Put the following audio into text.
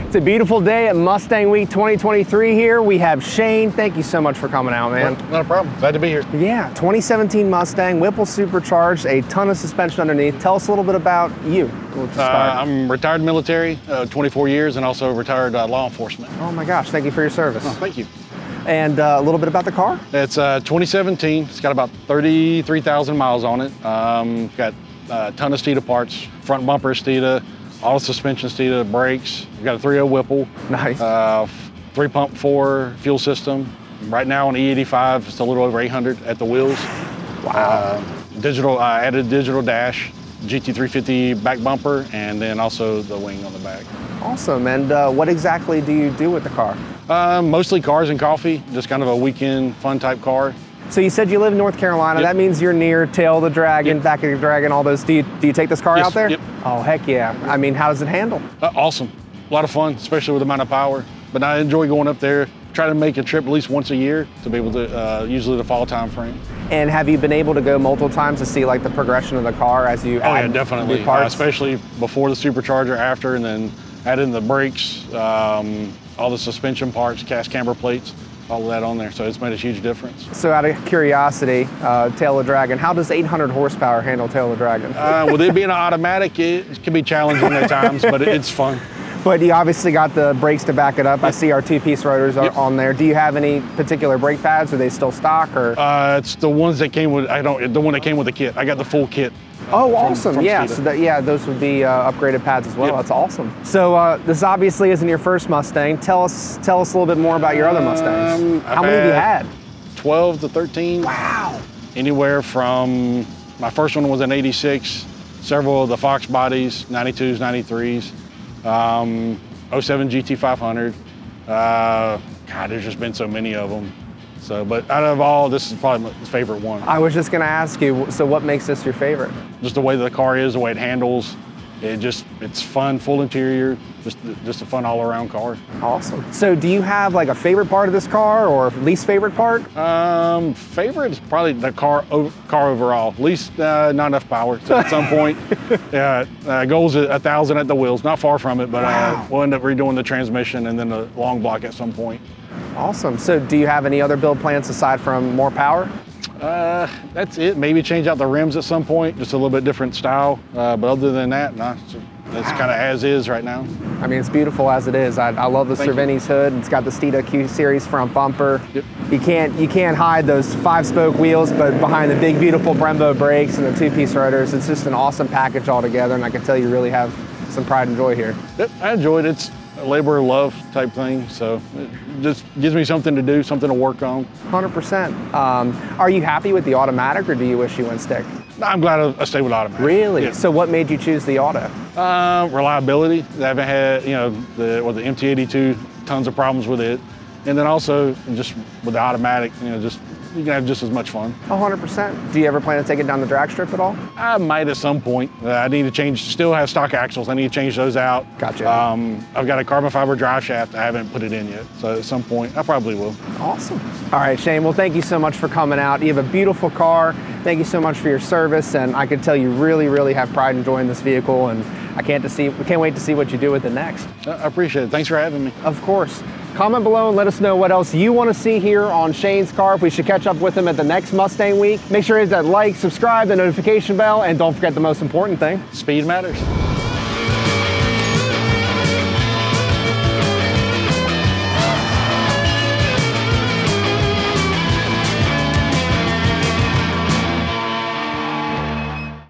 It's a beautiful day at Mustang Week 2023 here. We have Shane. Thank you so much for coming out, man. Not a problem. Glad to be here. Yeah, 2017 Mustang, Whipple Supercharged, a ton of suspension underneath. Tell us a little bit about you. I'm retired military, 24 years, and also retired law enforcement. Oh my gosh, thank you for your service. Oh, thank you. And a little bit about the car? It's 2017. It's got about 33,000 miles on it. Got a ton of Steeda parts. Front bumper Steeda, all suspension Steeda, brakes. We've got a 3.0 Whipple. Nice. 3.4 fuel system. Right now on E85, it's a little over 800 at the wheels. Wow. Digital, added digital dash, GT350 back bumper, and then also the wing on the back. Awesome. And what exactly do you do with the car? Mostly cars and coffee, just kind of a weekend fun type car. So you said you live in North Carolina. Yep. That means you're near Tail of the Dragon, Yep. Back of the Dragon, all those. Do you take this car Yes, out there? yep. Oh, heck yeah. I mean, how does it handle? Awesome. A lot of fun, especially with the amount of power. But I enjoy going up there. Try to make a trip at least once a year to be able to, usually the fall time frame. And have you been able to go multiple times to see like the progression of the car as you add yeah, definitely. new parts? Especially before the Supercharger, after, and then add in the brakes, all the suspension parts, cast camber plates, all of that on there. So it's made a huge difference. So out of curiosity, Tail of the Dragon, how does 800 horsepower handle Tail of the Dragon? With it being an automatic, it can be challenging at times, but it's fun. But you obviously got the brakes to back it up. Yep. I see our two-piece rotors are on there. Do you have any particular brake pads? Are they still stock or? It's the ones that came with, the one that came with the kit. I got the full kit. Oh, awesome. Yeah, Steeda. so yeah, those would be upgraded pads as well. Yep. That's awesome. So this obviously isn't your first Mustang. Tell us a little bit more about your other Mustangs. How many have you had? 12 to 13. Wow. Anywhere from, my first one was an 86, several of the Fox bodies, 92s, 93s, 07 GT500. God, there's just been so many of them. So, but out of all, this is probably my favorite one. I was just gonna ask you, so what makes this your favorite? Just the way the car is, the way it handles. It's fun, full interior, just a fun all-around car. Awesome. So do you have like a favorite part of this car or least favorite part? Favorite is probably the car overall. Least not enough power. So at some point, goes at 1,000 at the wheels. Not far from it, but wow. We'll end up redoing the transmission and then the long block at some point. Awesome. So do you have any other build plans aside from more power? That's it. Maybe change out the rims at some point, just a little bit different style. But other than that, no, that's kind of as is right now. I mean, it's beautiful as it is. I love the Cervini's hood. It's got the Steeda Q series front bumper. Yep. You can't hide those 5-spoke wheels, but behind the big, beautiful Brembo brakes and the two-piece rotors, it's just an awesome package altogether. And I can tell you really have some pride and joy here. Yep, I enjoyed it. It's a labor of love type thing, so it just gives me something to do, something to work on. 100%. Are you happy with the automatic, or do you wish you went stick? I'm glad I stayed with automatic. Really? Yeah. So what made you choose the auto? Reliability. I haven't had, the MT82, tons of problems with it. And then also just with the automatic, you can have just as much fun. 100%. Do you ever plan to take it down the drag strip at all? I might at some point. I need to change, still have stock axles. I need to change those out. Gotcha. I've got a carbon fiber drive shaft. I haven't put it in yet. So at some point, I probably will. Awesome. All right, Shane, well, thank you so much for coming out. You have a beautiful car. Thank you so much for your service. And I can tell you really, really have pride in enjoying this vehicle. And we can't wait to see what you do with it next. I appreciate it. Thanks for having me. Of course. Comment below and let us know what else you want to see here on Shane's car. If we should catch up with him at the next Mustang Week. Make sure to hit that like, subscribe, the notification bell, and don't forget the most important thing. Speed matters.